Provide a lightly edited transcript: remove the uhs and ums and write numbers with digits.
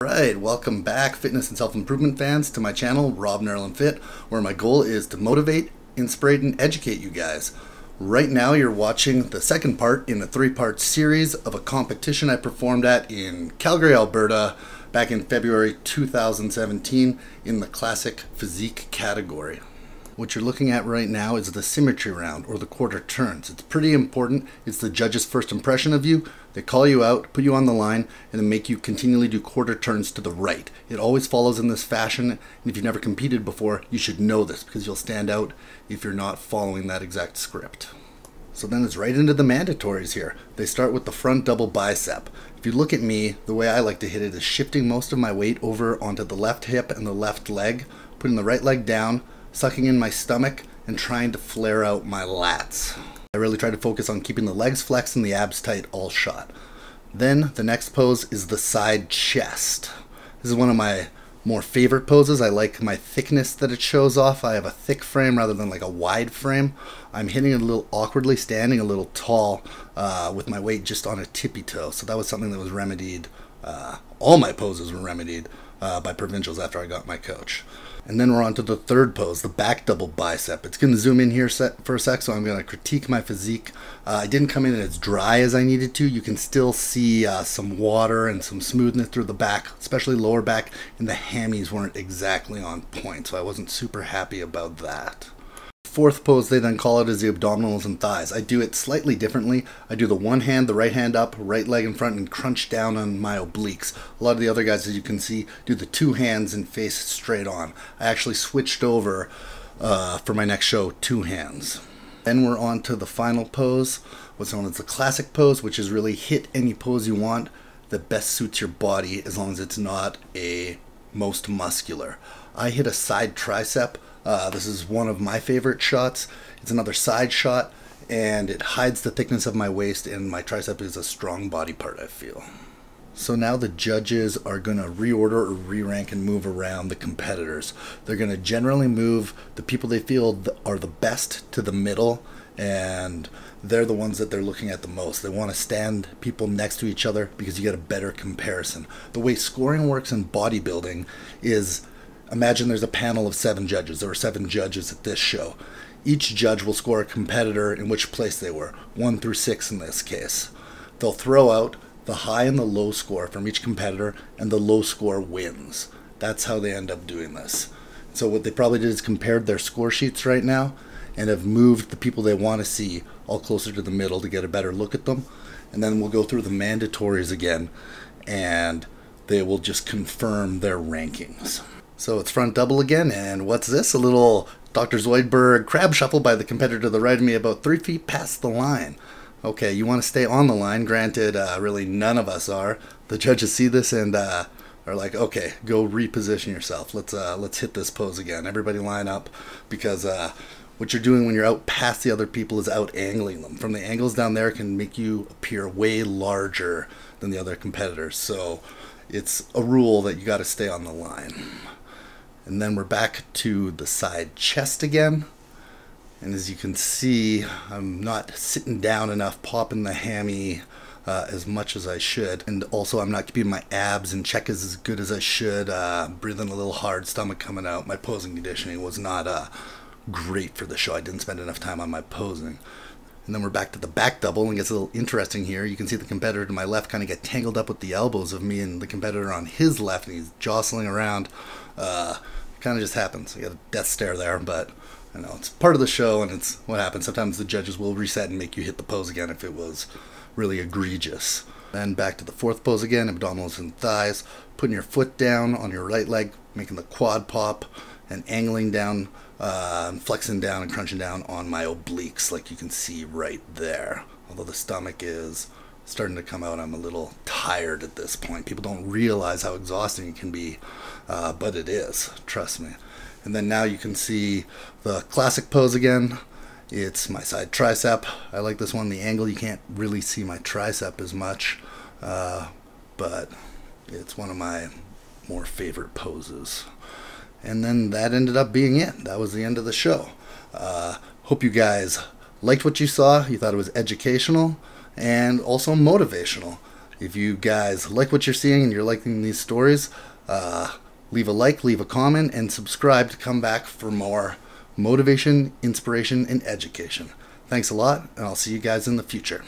Alright, welcome back fitness and self-improvement fans to my channel, Robnerland.fit, where my goal is to motivate, inspire, and educate you guys. Right now you're watching the second part in a three-part series of a competition I performed at in Calgary, Alberta back in February 2017 in the classic physique category. What you're looking at right now is the Symmetry Round, or the quarter turns. It's pretty important. It's the judge's first impression of you. They call you out, put you on the line, and then make you continually do quarter turns to the right. It always follows in this fashion, and if you've never competed before, you should know this because you'll stand out if you're not following that exact script. So then it's right into the mandatories here. They start with the front double bicep. If you look at me, the way I like to hit it is shifting most of my weight over onto the left hip and the left leg, putting the right leg down, sucking in my stomach, and trying to flare out my lats. I really try to focus on keeping the legs flexed and the abs tight all shot. Then the next pose is the side chest. This is one of my more favorite poses. I like my thickness that it shows off. I have a thick frame rather than like a wide frame. I'm hitting it a little awkwardly, standing a little tall with my weight just on a tippy toe. So that was something that was remedied. All my poses were remedied by provincials after I got my coach. And then we're on to the third pose, the back double bicep. It's going to zoom in here for a sec, so I'm going to critique my physique. I didn't come in as dry as I needed to. You can still see some water and some smoothness through the back, especially lower back, and the hammies weren't exactly on point, so I wasn't super happy about that. Fourth pose, they then call it, is the abdominals and thighs. I do it slightly differently. I do the one hand, the right hand up, right leg in front, and crunch down on my obliques. A lot of the other guys, as you can see, do the two hands and face straight on. I actually switched over for my next show, two hands. Then we're on to the final pose, what's known as the classic pose, which is really hit any pose you want that best suits your body as long as it's not a most muscular. I hit a side tricep. This is one of my favorite shots. It's another side shot, and it hides the thickness of my waist, and my tricep is a strong body part, I feel. So now the judges are going to reorder or re-rank and move around the competitors. They're going to generally move the people they feel are the best to the middle, and they're the ones that they're looking at the most. They want to stand people next to each other because you get a better comparison. The way scoring works in bodybuilding is, imagine there's a panel of 7 judges. There were 7 judges at this show. Each judge will score a competitor in which place they were, 1 through 6 in this case. They'll throw out the high and the low score from each competitor, and the low score wins. That's how they end up doing this. So what they probably did is compared their score sheets right now and have moved the people they want to see all closer to the middle to get a better look at them. And then we'll go through the mandatories again, and they will just confirm their rankings. So it's front double again, and what's this? A little Dr. Zoidberg crab shuffle by the competitor to the right of me about 3 feet past the line. Okay, you want to stay on the line. Granted, really none of us are. The judges see this and are like, okay, go reposition yourself. Let's hit this pose again. Everybody line up, because what you're doing when you're out past the other people is out angling them. From the angles down there can make you appear way larger than the other competitors. So it's a rule that you got to stay on the line. And then we're back to the side chest again. And as you can see, I'm not sitting down enough, popping the hammy as much as I should. And also I'm not keeping my abs in check as good as I should. Breathing a little hard, stomach coming out. My posing conditioning was not great for the show. I didn't spend enough time on my posing. And then we're back to the back double, and it gets a little interesting here. You can see the competitor to my left kind of get tangled up with the elbows of me and the competitor on his left, and he's jostling around. It kind of just happens. You got a death stare there, but I know it's part of the show, and it's what happens. Sometimes the judges will reset and make you hit the pose again if it was really egregious. Then back to the fourth pose again, abdominals and thighs, putting your foot down on your right leg, making the quad pop, and angling down, and flexing down and crunching down on my obliques, like you can see right there. Although the stomach is starting to come out, I'm a little tired at this point. People don't realize how exhausting it can be, but it is, trust me. And then now you can see the classic pose again. It's my side tricep. I like this one. The angle, you can't really see my tricep as much, but it's one of my more favorite poses. And then that ended up being it. That was the end of the show. Hope you guys liked what you saw. You thought it was educational and also motivational. If you guys like what you're seeing and you're liking these stories, leave a like, leave a comment, and subscribe to come back for more motivation, inspiration, and education. Thanks a lot, and I'll see you guys in the future.